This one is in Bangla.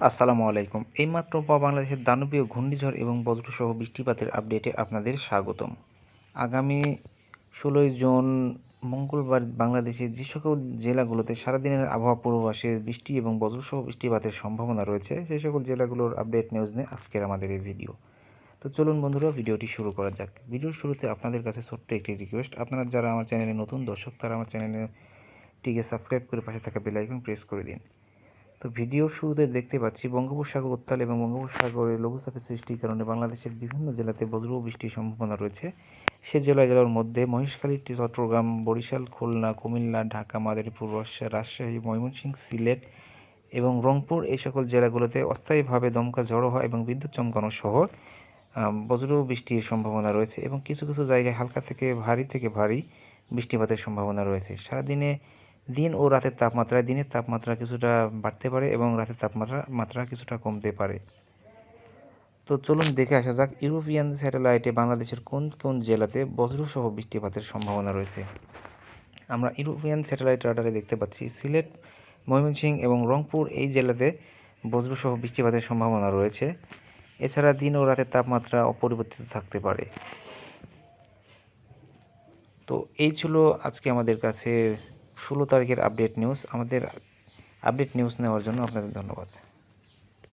আসসালামু আলাইকুম। এইমাত্র পাওয়া বাংলাদেশের দানবীয় ঘূর্ণিঝড় এবং বজ্রসহ বৃষ্টিপাতের আপডেটে আপনাদের স্বাগতম। আগামী ১৬ই জুন মঙ্গলবার বাংলাদেশের যে সকল জেলাগুলোতে সারাদিনের আবহাওয়া পূর্বাভাসে বৃষ্টি এবং বজ্রসহ বৃষ্টিপাতের সম্ভাবনা রয়েছে সেই সকল জেলাগুলোর আপডেট নিউজ নিয়ে আজকের আমাদের এই ভিডিও। তো চলুন বন্ধুরা ভিডিওটি শুরু করা যাক। ভিডিওর শুরুতে আপনাদের কাছে ছোট্ট একটি রিকোয়েস্ট, আপনারা যারা আমার চ্যানেলে নতুন দর্শক তারা আমার চ্যানেলটিকে সাবস্ক্রাইব করে পাশে থাকা বেল আইকন প্রেস করে দিন। তো ভিডিওর শুরুতে দেখতে পাচ্ছি বঙ্গোপসাগর উত্তাল এবং বঙ্গোপসাগরে লঘুচাপের সৃষ্টির কারণে বাংলাদেশের বিভিন্ন জেলাতে বজ্র বৃষ্টির সম্ভাবনা রয়েছে। সে জেলাগুলোর মধ্যে মহেশখালী, চট্টগ্রাম, বরিশাল, খুলনা, কুমিল্লা, ঢাকা, মাদারীপুর, রাজশাহী, ময়মনসিংহ, সিলেট এবং রংপুর এই সকল জেলাগুলোতে অস্থায়ীভাবে দমকা ঝড়ো হয় এবং বিদ্যুৎ চমকানো সহ বজ্র বৃষ্টির সম্ভাবনা রয়েছে এবং কিছু কিছু জায়গায় হালকা থেকে ভারী বৃষ্টিপাতের সম্ভাবনা রয়েছে। সারাদিনে দিন ও রাতের তাপমাত্রায় দিনের তাপমাত্রা কিছুটা বাড়তে পারে এবং রাতের তাপমাত্রা কিছুটা কমতে পারে। তো চলুন দেখে আসা যাক ইউরোপিয়ান স্যাটেলাইটে বাংলাদেশের কোন কোন জেলাতে বজ্রসহ বৃষ্টিপাতের সম্ভাবনা রয়েছে। আমরা ইউরোপিয়ান স্যাটেলাইট রাডারে দেখতে পাচ্ছি সিলেট, ময়মনসিংহ এবং রংপুর এই জেলাতে বজ্রসহ বৃষ্টিপাতের সম্ভাবনা রয়েছে। এছাড়া দিন ও রাতের তাপমাত্রা অপরিবর্তিত থাকতে পারে। তো এই ছিল আজকে আমাদের কাছে 16 তারিখের আপডেট নিউজ। আমাদের আপডেট নিউজ নেওয়ার জন্য আপনাদের ধন্যবাদ।